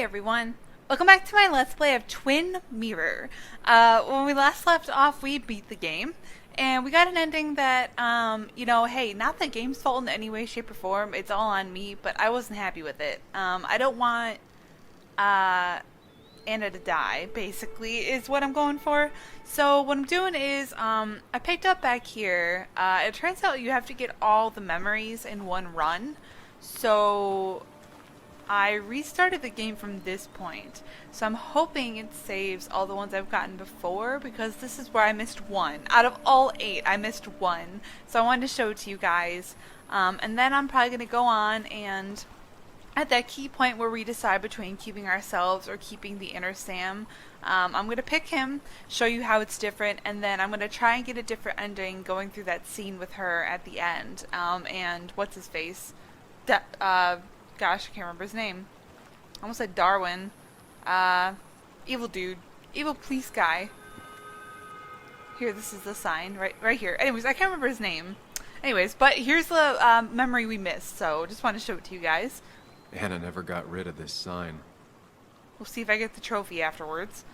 everyone, welcome back to my Let's Play of Twin Mirror. When we last left off, we beat the game, and we got an ending that, hey, not the game's fault in any way, shape, or form, it's all on me, but I wasn't happy with it. I don't want, Anna to die, basically, is what I'm going for. So what I'm doing is, I picked up back here, it turns out you have to get all the memories in one run, so I restarted the game from this point, so I'm hoping it saves all the ones I've gotten before, because this is where I missed one. Out of all 8, I missed one, so I wanted to show it to you guys, and then I'm probably going to go on and at that key point where we decide between keeping ourselves or keeping the inner Sam, I'm going to pick him, show you how it's different, and then I'm going to try and get a different ending going through that scene with her at the end, and what's his face? Gosh, I can't remember his name. I almost said Darwin. Evil dude. Evil police guy. Here, this is the sign. Right here. Anyways, I can't remember his name. Anyways, but here's the memory we missed, so just want to show it to you guys. Anna never got rid of this sign. We'll see if I get the trophy afterwards.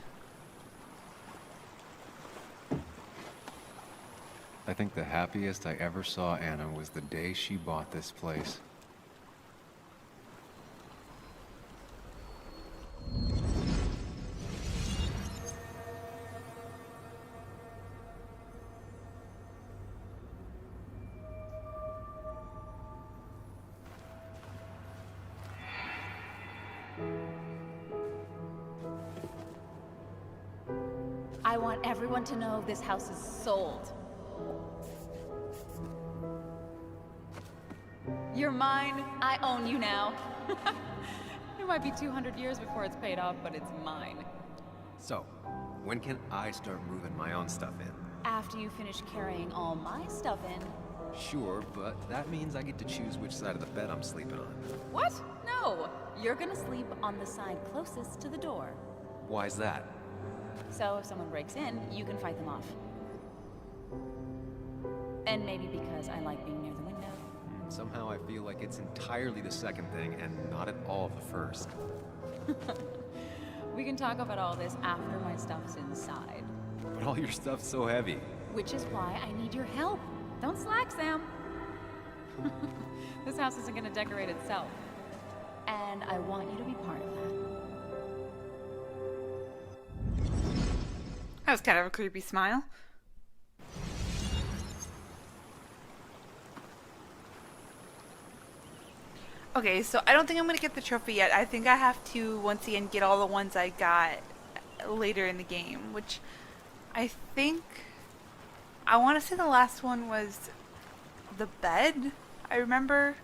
I think the happiest I ever saw Anna was the day she bought this place. I want everyone to know this house is sold. You're mine. I own you now. It might be 200 years before it's paid off, but it's mine. So, when can I start moving my own stuff in? After you finish carrying all my stuff in. Sure, but that means I get to choose which side of the bed I'm sleeping on. What? No! You're gonna sleep on the side closest to the door. Why's that? So if someone breaks in, you can fight them off. And maybe because I like being near the window. Somehow I feel like it's entirely the second thing and not at all the first. We can talk about all this after my stuff's inside. But all your stuff's so heavy. Which is why I need your help. Don't slack, Sam. This house isn't gonna decorate itself. And I want you to be part of that. That was kind of a creepy smile. Okay, so I don't think I'm going to get the trophy yet. I think I have to, once again, get all the ones I got later in the game, which I think, I want to say the last one was the bed, I remember.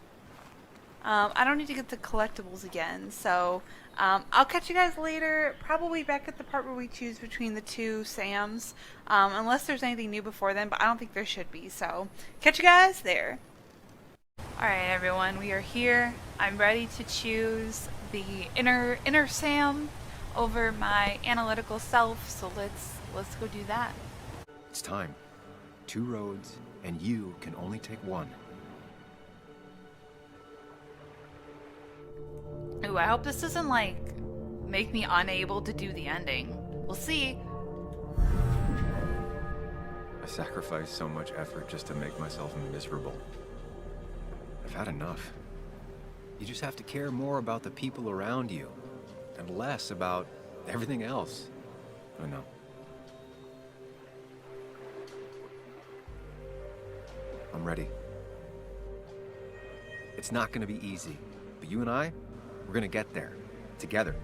I don't need to get the collectibles again, so I'll catch you guys later, probably back at the part where we choose between the two Sams, unless there's anything new before then, but I don't think there should be, so catch you guys there. Alright everyone, we are here. I'm ready to choose the inner Sam over my analytical self, so let's go do that. It's time. 2 roads, and you can only take one. Ooh, I hope this doesn't, like, make me unable to do the ending. We'll see. I sacrificed so much effort just to make myself miserable. I've had enough. You just have to care more about the people around you, and less about everything else. I know. I'm ready. It's not gonna be easy, but you and I, we're gonna get there. Together.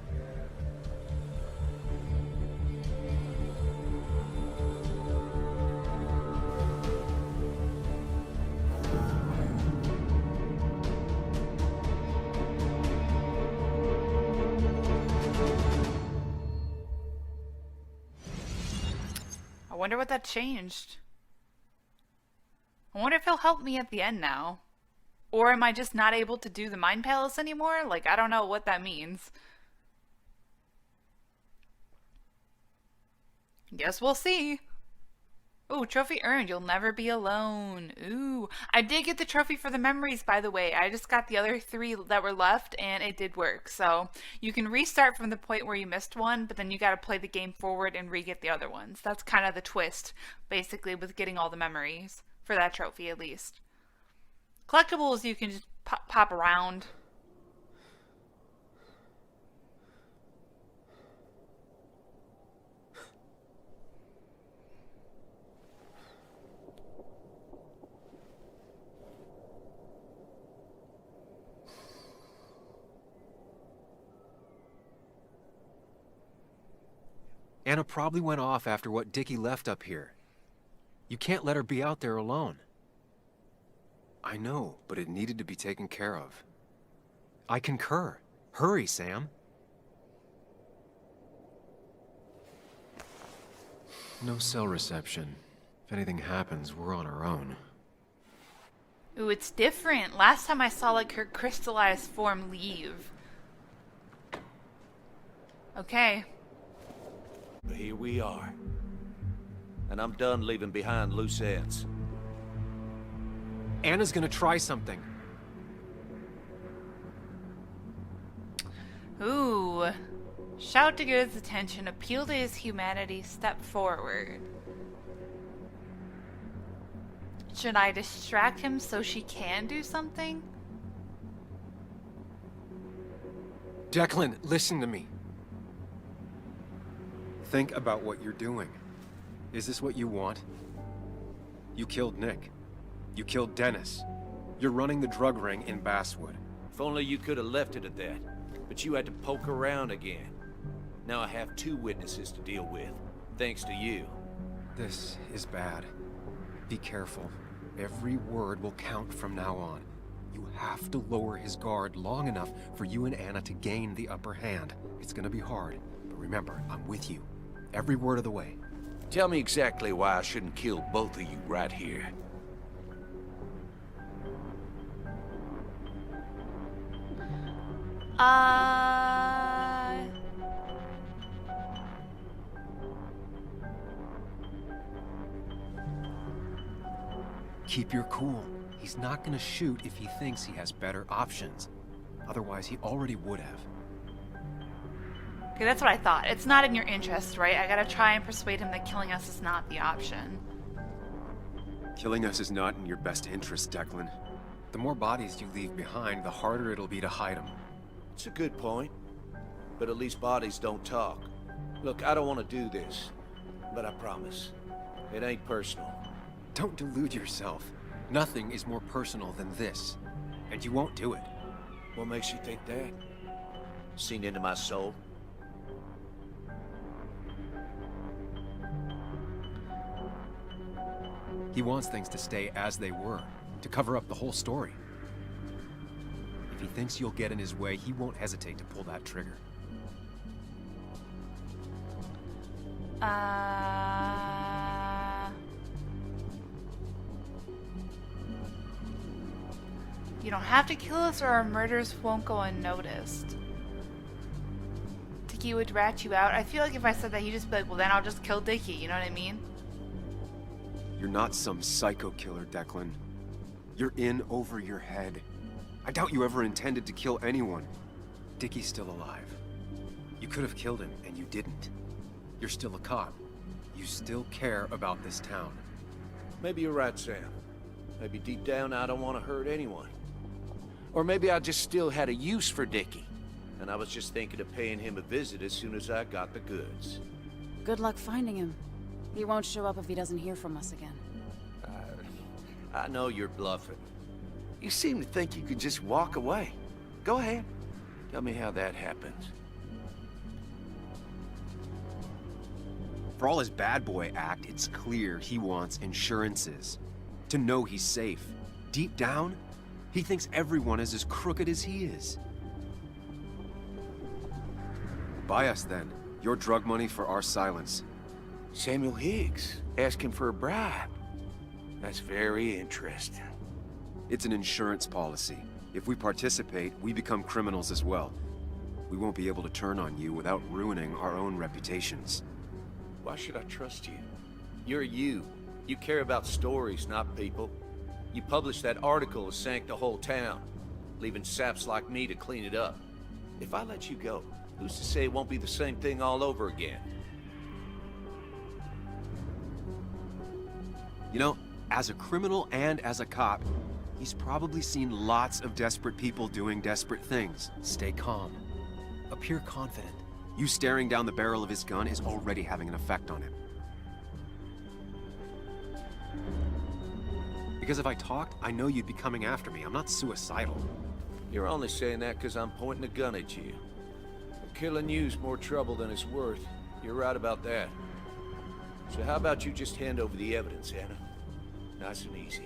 I wonder what that changed. I wonder if he'll help me at the end now. Or am I just not able to do the Mind Palace anymore? Like, I don't know what that means. Guess we'll see. Ooh, trophy earned. You'll never be alone. Ooh. I did get the trophy for the memories, by the way. I just got the other 3 that were left, and it did work. So you can restart from the point where you missed one, but then you got to play the game forward and re-get the other ones. That's kind of the twist, basically, with getting all the memories. For that trophy, at least. Collectibles, you can just pop around. Anna probably went off after what Dickie left up here. You can't let her be out there alone. I know, but it needed to be taken care of. I concur. Hurry, Sam. No cell reception. If anything happens, we're on our own. Ooh, it's different. Last time I saw, like, her crystallized form leave. Okay. But here we are. And I'm done leaving behind loose ends. Anna's gonna try something. Ooh. Shout to get his attention, appeal to his humanity, step forward. Should I distract him so she can do something? Declan, listen to me. Think about what you're doing. Is this what you want? You killed Nick. You killed Dennis. You're running the drug ring in Basswood. If only you could have left it at that. But you had to poke around again. Now I have 2 witnesses to deal with, thanks to you. This is bad. Be careful. Every word will count from now on. You have to lower his guard long enough for you and Anna to gain the upper hand. It's gonna be hard, but remember, I'm with you. Every word of the way. Tell me exactly why I shouldn't kill both of you right here. Keep your cool. He's not gonna shoot if he thinks he has better options. Otherwise, he already would have. Okay, that's what I thought. It's not in your interest, right? I gotta try and persuade him that killing us is not the option. Killing us is not in your best interest, Declan. The more bodies you leave behind, the harder it'll be to hide them. It's a good point. But at least bodies don't talk. Look, I don't want to do this. But I promise. It ain't personal. Don't delude yourself. Nothing is more personal than this. And you won't do it. What makes you think that? Seen into my soul? He wants things to stay as they were, to cover up the whole story. If he thinks you'll get in his way, he won't hesitate to pull that trigger. You don't have to kill us or our murders won't go unnoticed. Dickie would rat you out. I feel like if I said that, he'd just be like, well, then I'll just kill Dickie, you know what I mean? You're not some psycho killer, Declan. You're in over your head. I doubt you ever intended to kill anyone. Dickie's still alive. You could have killed him, and you didn't. You're still a cop. You still care about this town. Maybe you're right, Sam. Maybe deep down I don't want to hurt anyone. Or maybe I just still had a use for Dickie. And I was just thinking of paying him a visit as soon as I got the goods. Good luck finding him. He won't show up if he doesn't hear from us again. I know you're bluffing. You seem to think you could just walk away. Go ahead. Tell me how that happens. For all his bad boy act, it's clear he wants insurances. To know he's safe. Deep down, he thinks everyone is as crooked as he is. Buy us then. Your drug money for our silence. Samuel Higgs asking for a bribe. That's very interesting. It's an insurance policy. If we participate, we become criminals as well. We won't be able to turn on you without ruining our own reputations. Why should I trust you? You're you, You care about stories, not people. You published that article that sank the whole town, leaving saps like me to clean it up. If I let you go, who's to say it won't be the same thing all over again? You know, as a criminal and as a cop, he's probably seen lots of desperate people doing desperate things. Stay calm. Appear confident. You staring down the barrel of his gun is already having an effect on him. Because if I talked, I know you'd be coming after me. I'm not suicidal. You're only saying that because I'm pointing a gun at you. Killing you's more trouble than it's worth. You're right about that. So how about you just hand over the evidence, Anna? Nice and easy.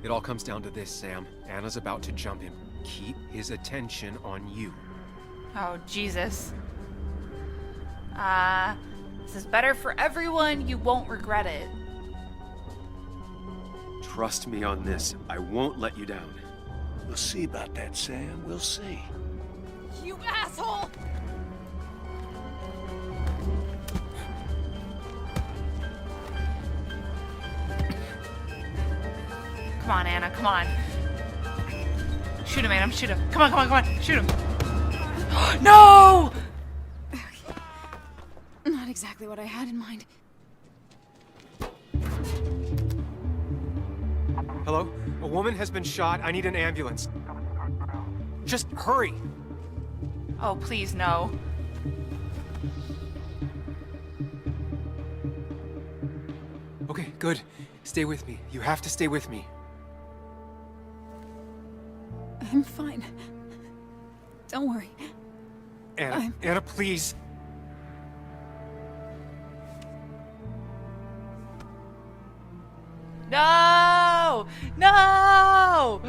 It all comes down to this, Sam. Anna's about to jump him. Keep his attention on you. Oh, Jesus. This is better for everyone. You won't regret it. Trust me on this. I won't let you down. We'll see about that, Sam. We'll see. You asshole! Come on, Anna, come on. Shoot him, Anna, shoot him. Come on, come on, come on, shoot him. No! Not exactly what I had in mind. Hello? A woman has been shot. I need an ambulance. Just hurry! Oh, please, no. Okay, good. Stay with me. You have to stay with me. I'm fine. Don't worry. Anna, Anna, please. No! No!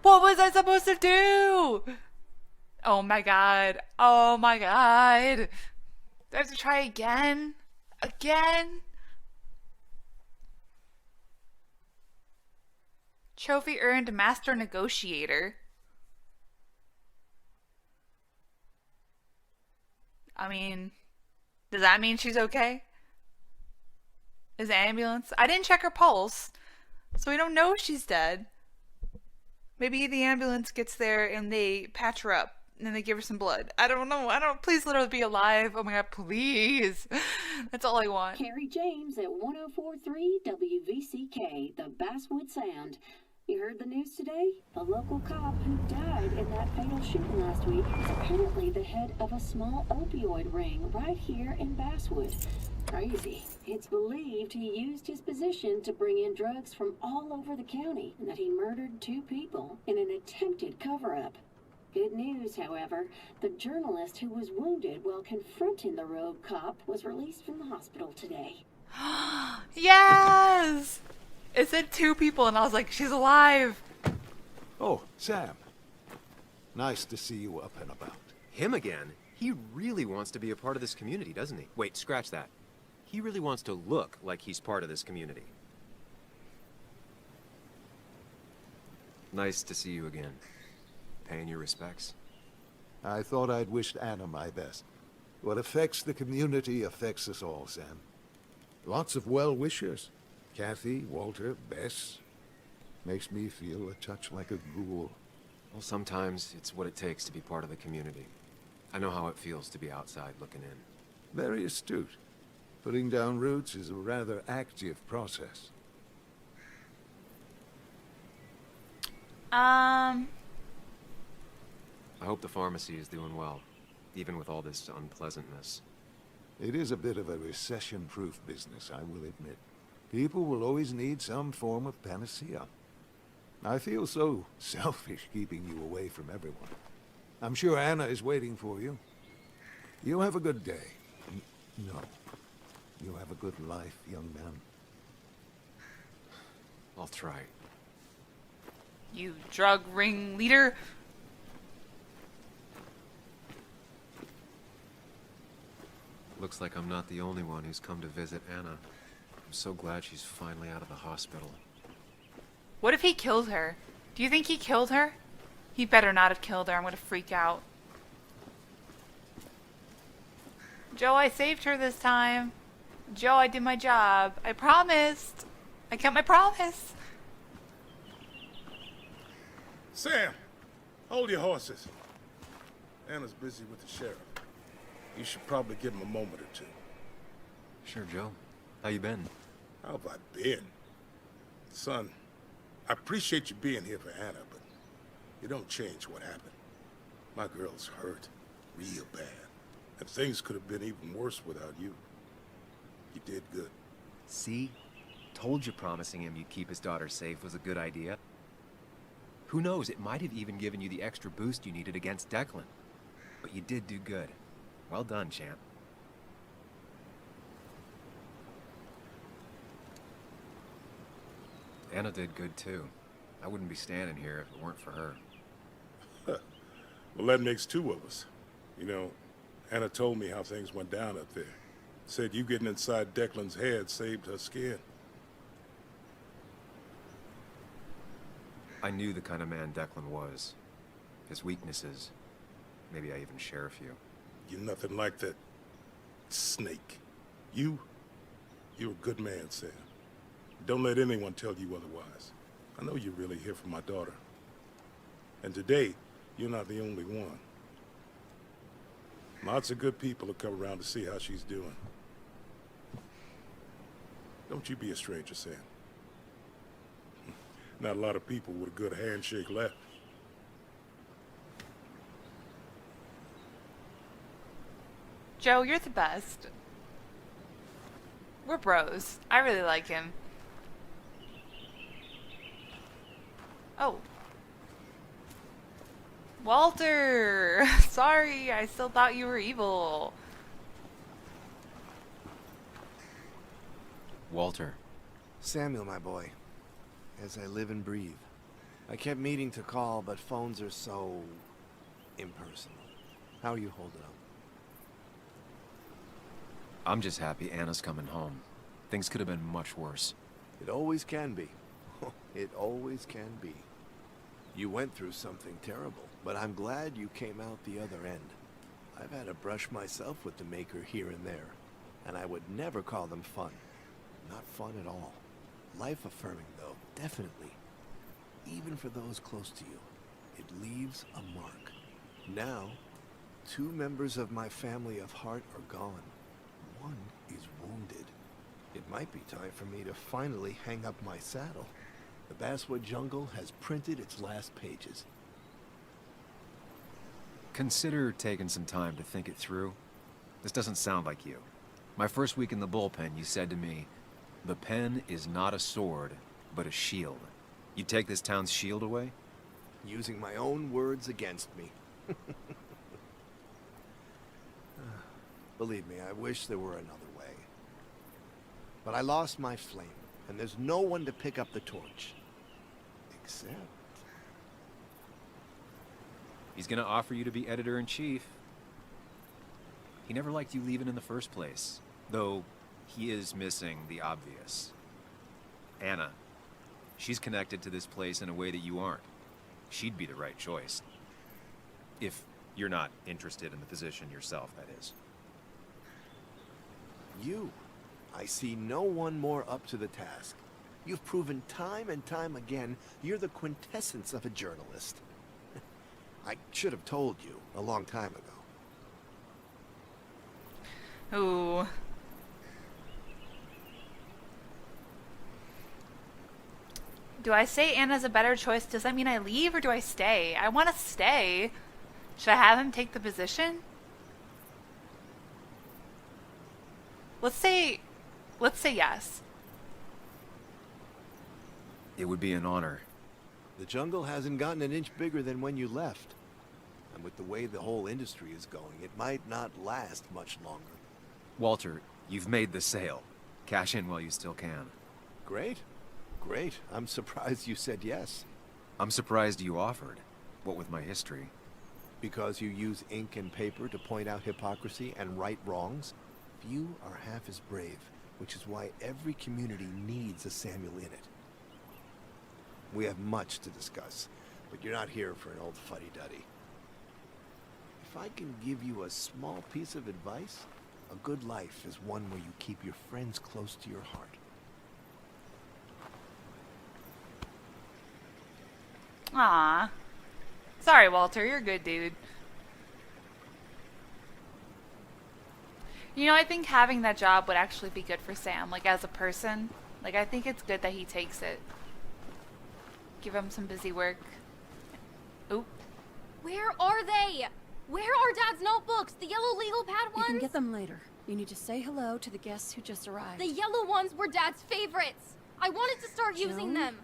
What was I supposed to do? Oh my god. Oh my god. Do I have to try again? Again? Trophy earned Master Negotiator. I mean, does that mean she's okay? Is the ambulance? I didn't check her pulse, so we don't know if she's dead. Maybe the ambulance gets there and they patch her up and then they give her some blood. I don't know. Please let her be alive. Oh my god, please. That's all I want. Carrie James at 104.3 WVCK, the Basswood Sound. You heard the news today? The local cop who died in that fatal shooting last week is apparently the head of a small opioid ring right here in Basswood. Crazy. It's believed he used his position to bring in drugs from all over the county and that he murdered 2 people in an attempted cover-up. Good news, however, the journalist who was wounded while confronting the rogue cop was released from the hospital today. Yes! It said 2 people and I was like, she's alive. Oh, Sam. Nice to see you up and about. Him again? He really wants to be a part of this community, doesn't he? Wait, scratch that. He really wants to look like he's part of this community. Nice to see you again. Paying your respects. I thought I'd wished Anna my best. What affects the community affects us all, Sam. Lots of well-wishers. Kathy, Walter, Bess. Makes me feel a touch like a ghoul. Well, sometimes it's what it takes to be part of the community. I know how it feels to be outside looking in. Very astute. Putting down roots is a rather active process. I hope the pharmacy is doing well, even with all this unpleasantness. It is a bit of a recession-proof business, I will admit. People will always need some form of panacea. I feel so selfish keeping you away from everyone. I'm sure Anna is waiting for you. You have a good day. No. You have a good life, young man. I'll try. You drug ring leader. Looks like I'm not the only one who's come to visit Anna. I'm so glad she's finally out of the hospital. What if he killed her? Do you think he killed her? He better not have killed her. I'm gonna freak out. Joe, I saved her this time. Joe, I did my job. I promised. I kept my promise. Sam, hold your horses. Anna's busy with the sheriff. You should probably give him a moment or two. Sure, Joe. How you been? How have I been? Son, I appreciate you being here for Anna, but you don't change what happened. My girl's hurt, real bad. And things could have been even worse without you. You did good. See? Told you promising him you'd keep his daughter safe was a good idea. Who knows, it might have even given you the extra boost you needed against Declan. But you did do good. Well done, champ. Anna did good too. I wouldn't be standing here if it weren't for her. Well, that makes two of us. You know, Anna told me how things went down up there. Said you getting inside Declan's head saved her skin. I knew the kind of man Declan was. His weaknesses. Maybe I even share a few. You're nothing like that snake. You're a good man, Sam. Don't let anyone tell you otherwise. I know you're really here for my daughter. And today, you're not the only one. Lots of good people will come around to see how she's doing. Don't you be a stranger, Sam. Not a lot of people with a good handshake left. Joe, you're the best. We're bros. I really like him. Oh. Walter! Sorry, I still thought you were evil. Walter. Samuel, my boy. As I live and breathe. I kept meaning to call, but phones are so impersonal. How are you holding up? I'm just happy Anna's coming home. Things could have been much worse. It always can be. It always can be. You went through something terrible, but I'm glad you came out the other end. I've had a brush myself with the Maker here and there, and I would never call them fun. Not fun at all. Life-affirming, though, definitely. Even for those close to you, it leaves a mark. Now, 2 members of my family of heart are gone. One is wounded. It might be time for me to finally hang up my saddle. The Basswood Jungle has printed its last pages. Consider taking some time to think it through. This doesn't sound like you. My first week in the bullpen, you said to me, "The pen is not a sword, but a shield." You take this town's shield away? Using my own words against me. Believe me, I wish there were another way. But I lost my flame, and there's no one to pick up the torch. Except... He's gonna offer you to be editor-in-chief. He never liked you leaving in the first place, though he is missing the obvious. Anna. She's connected to this place in a way that you aren't. She'd be the right choice. If you're not interested in the position yourself, that is. You. I see no one more up to the task. You've proven time and time again you're the quintessence of a journalist. I should have told you a long time ago. Ooh. Do I say Anna's a better choice? Does that mean I leave or do I stay? I want to stay. Should I have him take the position? Let's say yes. It would be an honor. The jungle hasn't gotten an inch bigger than when you left. And with the way the whole industry is going, it might not last much longer. Walter, you've made the sale. Cash in while you still can. Great. Great. I'm surprised you said yes. I'm surprised you offered. What with my history. Because you use ink and paper to point out hypocrisy and right wrongs? Few are half as brave, which is why every community needs a Samuel in it. We have much to discuss, but you're not here for an old fuddy-duddy. If I can give you a small piece of advice, a good life is one where you keep your friends close to your heart. Aw. Sorry, Walter. You're good, dude. You know, I think having that job would actually be good for Sam, like, as a person. Like, I think it's good that he takes it. Give him some busy work. Oop. Where are they? Where are Dad's notebooks? The yellow legal pad ones? You can get them later. You need to say hello to the guests who just arrived. The yellow ones were Dad's favorites. I wanted to start using them.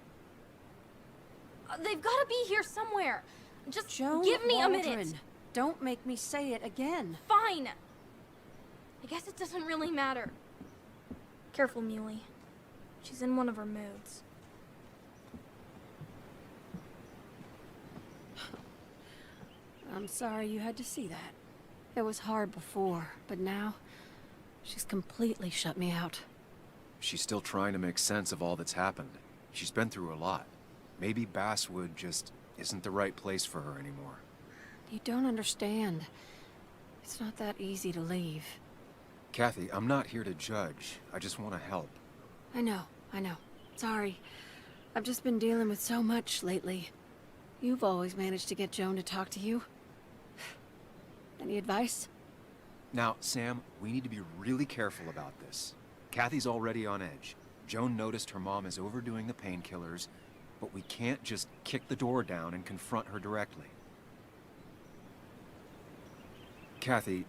They've got to be here somewhere. Just give me a minute. Don't make me say it again. Fine. I guess it doesn't really matter. Careful, Muley. She's in one of her moods. I'm sorry you had to see that. It was hard before, but now she's completely shut me out. She's still trying to make sense of all that's happened. She's been through a lot. Maybe Basswood just isn't the right place for her anymore. You don't understand. It's not that easy to leave. Kathy, I'm not here to judge. I just want to help. I know. Sorry. I've just been dealing with so much lately. You've always managed to get Joan to talk to you. Any advice? Now, Sam, we need to be really careful about this. Kathy's already on edge. Joan noticed her mom is overdoing the painkillers, but we can't just kick the door down and confront her directly. Kathy,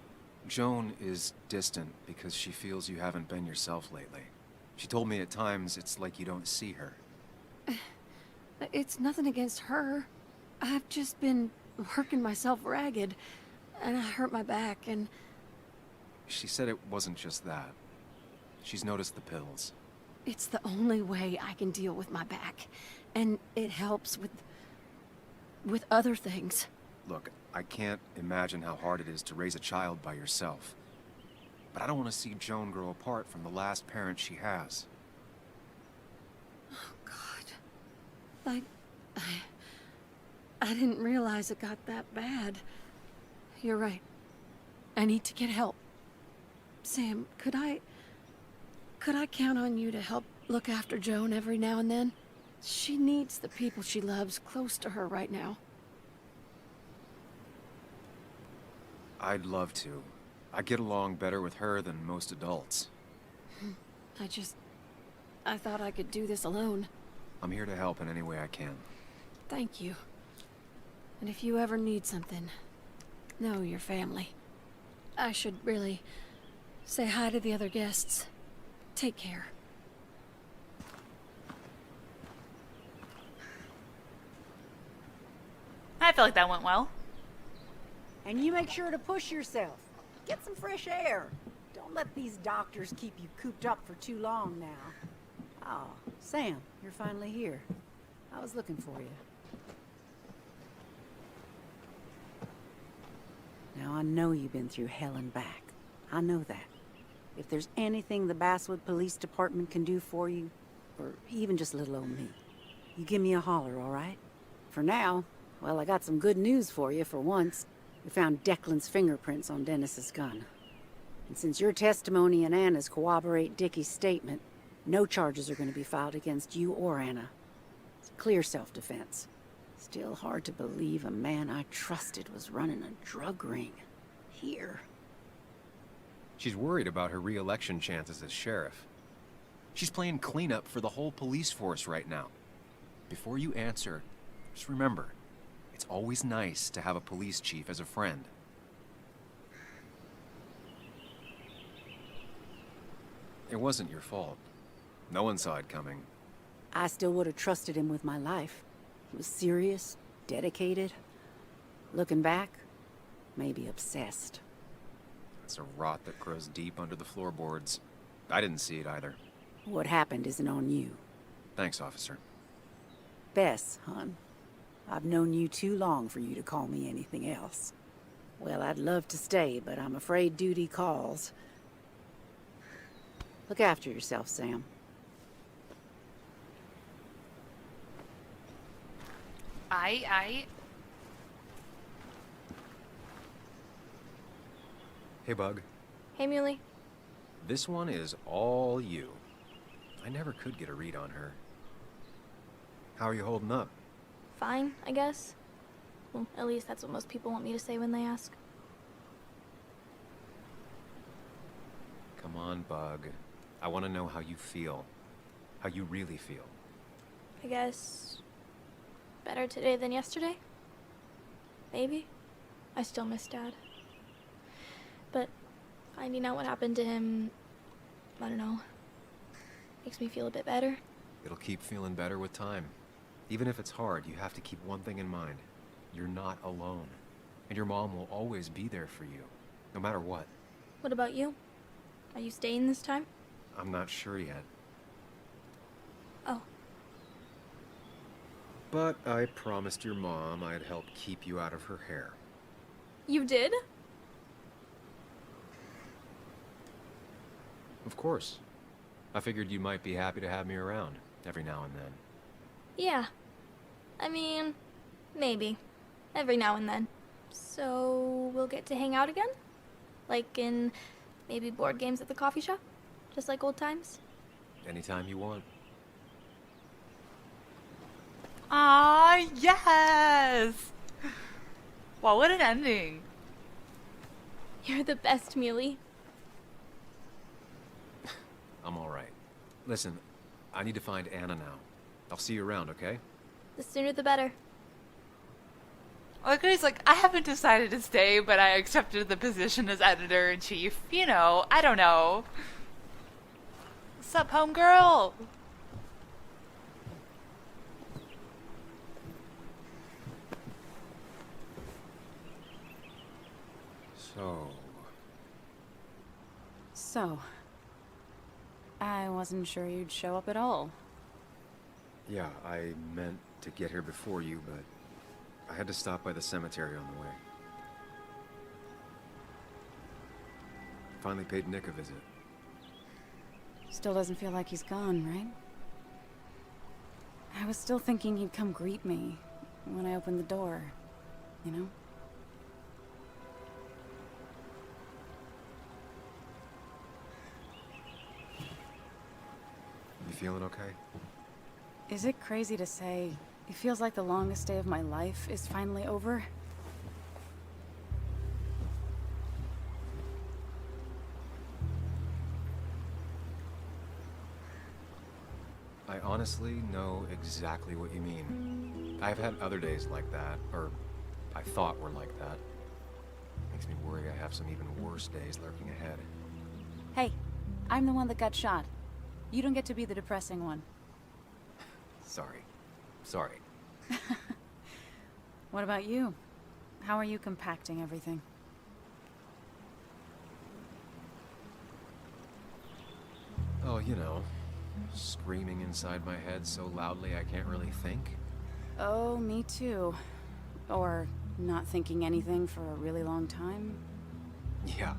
Joan is distant because she feels you haven't been yourself lately. She told me at times it's like you don't see her. It's nothing against her. I've just been working myself ragged, and I hurt my back, and... She said it wasn't just that. She's noticed the pills. It's the only way I can deal with my back, and it helps with other things. Look, I can't imagine how hard it is to raise a child by yourself. But I don't want to see Joan grow apart from the last parent she has. Oh, God. I didn't realize it got that bad. You're right. I need to get help. Sam, could I count on you to help look after Joan every now and then? She needs the people she loves close to her right now. I'd love to. I get along better with her than most adults. I thought I could do this alone. I'm here to help in any way I can. Thank you. And if you ever need something, know your family. I should really say hi to the other guests. Take care. I feel like that went well. And you make sure to push yourself. Get some fresh air. Don't let these doctors keep you cooped up for too long now. Oh, Sam, you're finally here. I was looking for you. Now, I know you've been through hell and back. I know that. If there's anything the Basswood Police Department can do for you, or even just little old me, you give me a holler, all right? For now, well, I got some good news for you for once. We found Declan's fingerprints on Dennis's gun. And since your testimony and Anna's corroborate Dickie's statement, no charges are going to be filed against you or Anna. It's clear self-defense. Still hard to believe a man I trusted was running a drug ring. Here. She's worried about her re-election chances as sheriff. She's playing cleanup for the whole police force right now. Before you answer, just remember, it's always nice to have a police chief as a friend. It wasn't your fault. No one saw it coming. I still would have trusted him with my life. He was serious, dedicated. Looking back, maybe obsessed. It's a rot that grows deep under the floorboards. I didn't see it either. What happened isn't on you. Thanks, officer. Bess, hon. I've known you too long for you to call me anything else. Well, I'd love to stay, but I'm afraid duty calls. Look after yourself, Sam. I. Hey, Bug. Hey, Muley. This one is all you. I never could get a read on her. How are you holding up? Fine, I guess. Well, at least that's what most people want me to say when they ask. Come on, Bug. I want to know how you feel. How you really feel. I guess... better today than yesterday? Maybe. I still miss Dad. But finding out what happened to him... I don't know. Makes me feel a bit better. It'll keep feeling better with time. Even if it's hard, you have to keep one thing in mind. You're not alone. And your mom will always be there for you, no matter what. What about you? Are you staying this time? I'm not sure yet. Oh. But I promised your mom I'd help keep you out of her hair. You did? Of course. I figured you might be happy to have me around every now and then. Yeah. I mean, maybe. Every now and then. So, we'll get to hang out again? Like in maybe board games at the coffee shop? Just like old times? Anytime you want. Ah, yes! Wow, what an ending. You're the best, Muley. I'm alright. Listen, I need to find Anna now. I'll see you around, okay? The sooner the better. Like he's like, I haven't decided to stay, but I accepted the position as editor-in-chief. You know, I don't know. What's up, homegirl? So, I wasn't sure you'd show up at all. Yeah, I meant to get here before you, but I had to stop by the cemetery on the way. Finally paid Nick a visit. Still doesn't feel like he's gone, right? I was still thinking he'd come greet me when I opened the door, you know? You feeling okay? Is it crazy to say it feels like the longest day of my life is finally over? I honestly know exactly what you mean. I've had other days like that, or I thought were like that. Makes me worry I have some even worse days lurking ahead. Hey, I'm the one that got shot. You don't get to be the depressing one. Sorry. Sorry. What about you? How are you compacting everything? Oh, you know, screaming inside my head so loudly I can't really think. Oh, me too. Or not thinking anything for a really long time. Yeah,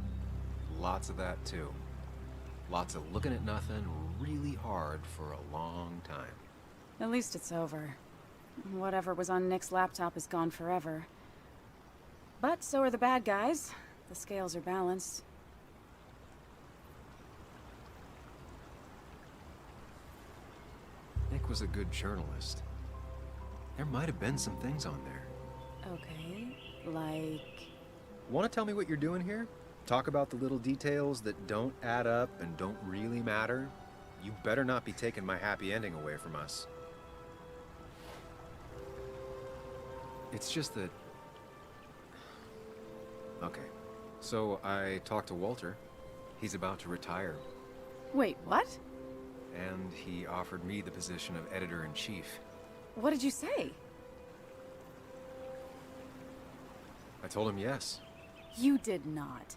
lots of that too. Lots of looking at nothing really hard for a long time. At least it's over. Whatever was on Nick's laptop is gone forever. But so are the bad guys. The scales are balanced. Nick was a good journalist. There might have been some things on there. Okay, like... Want to tell me what you're doing here? Talk about the little details that don't add up and don't really matter? You better not be taking my happy ending away from us. It's just that... Okay, so I talked to Walter. He's about to retire. Wait, what? And he offered me the position of editor-in-chief. What did you say? I told him yes. You did not.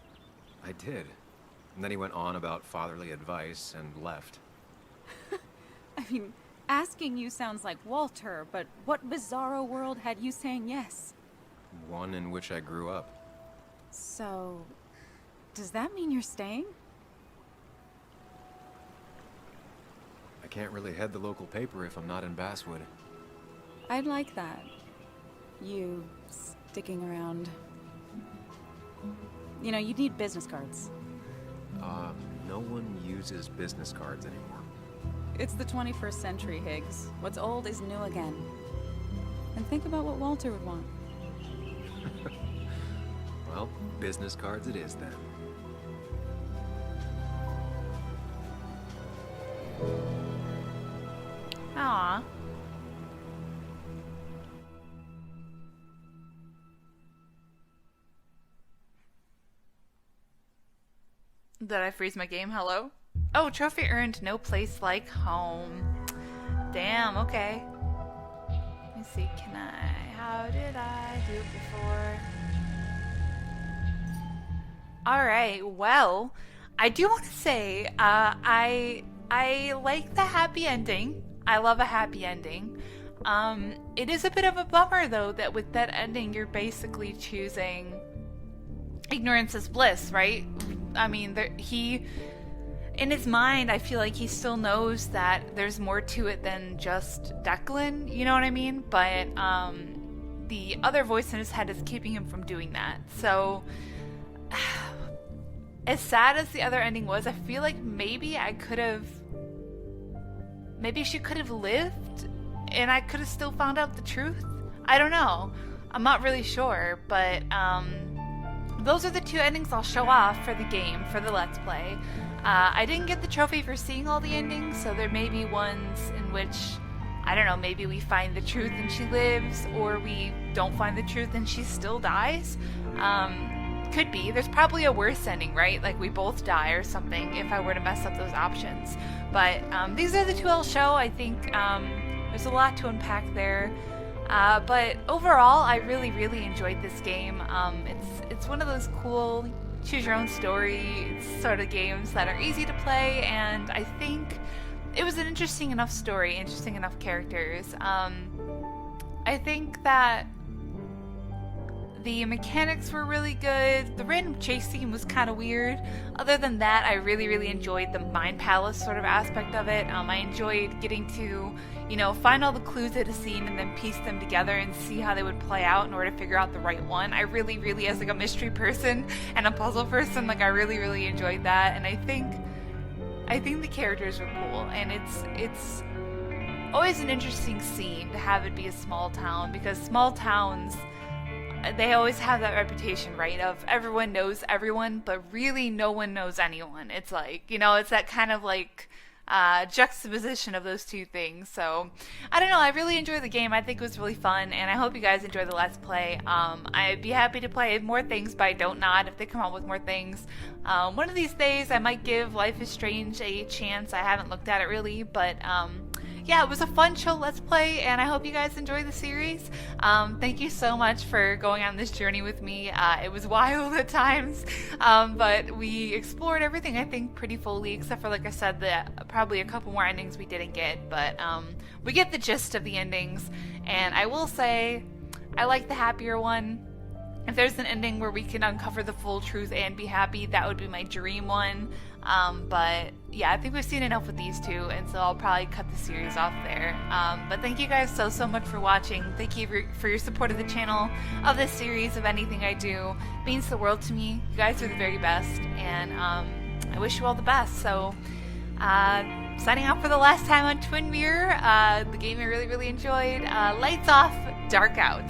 I did. And then he went on about fatherly advice and left. I mean, asking you sounds like Walter, but what bizarro world had you saying yes? One in which I grew up. So, does that mean you're staying? I can't really head the local paper if I'm not in Basswood. I'd like that. You sticking around. You know, you need business cards. No one uses business cards anymore. It's the 21st century, Higgs. What's old is new again. And think about what Walter would want. Well, business cards it is then. Aw. Did I freeze my game? Hello? Oh, trophy earned, no place like home. Damn, okay. Let me see, can I? How did I do it before? Alright, well, I do want to say, I like the happy ending. I love a happy ending. It is a bit of a bummer, though, that with that ending, you're basically choosing ignorance is bliss, right? I mean, in his mind, I feel like he still knows that there's more to it than just Declan, you know what I mean? But the other voice in his head is keeping him from doing that. So, as sad as the other ending was, I feel like maybe she could have lived and I could have still found out the truth. I don't know. I'm not really sure, but those are the two endings I'll show off for the game, for the Let's Play. I didn't get the trophy for seeing all the endings, so there may be ones in which, I don't know, maybe we find the truth and she lives, or we don't find the truth and she still dies. Could be. There's probably a worse ending, right? Like we both die or something if I were to mess up those options. But these are the two I'll show. I think there's a lot to unpack there. But overall, I really, really enjoyed this game. It's one of those cool choose your own story sort of games that are easy to play, and I think it was an interesting enough story, interesting enough characters. I think that the mechanics were really good. The random chase scene was kind of weird. Other than that, I really, really enjoyed the Mind Palace sort of aspect of it. I enjoyed getting to, you know, find all the clues at a scene and then piece them together and see how they would play out in order to figure out the right one. I really, really, as like a mystery person and a puzzle person, like I really, really enjoyed that. And I think the characters were cool, and it's always an interesting scene to have it be a small town, because small towns, they always have that reputation, right, of everyone knows everyone, but really no one knows anyone. It's like, you know, it's that kind of like juxtaposition of those two things. So I don't know, I really enjoyed the game. I think it was really fun, and I hope you guys enjoy the Let's Play. I'd be happy to play more things, but I don't nod if they come out with more things. One of these days I might give Life is Strange a chance. I haven't looked at it really, but yeah, it was a fun show Let's Play, and I hope you guys enjoy the series. Thank you so much for going on this journey with me. It was wild at times, but we explored everything, I think, pretty fully, except for, like I said, probably a couple more endings we didn't get, but we get the gist of the endings, and I will say, I like the happier one. If there's an ending where we can uncover the full truth and be happy, that would be my dream one. But yeah, I think we've seen enough with these two, and so I'll probably cut the series off there. But thank you guys so much for watching. Thank you for your support of the channel, of this series, of anything I do. It means the world to me. You guys are the very best, and I wish you all the best. So signing off for the last time on Twin Mirror, the game I really, really enjoyed. Lights off, dark out.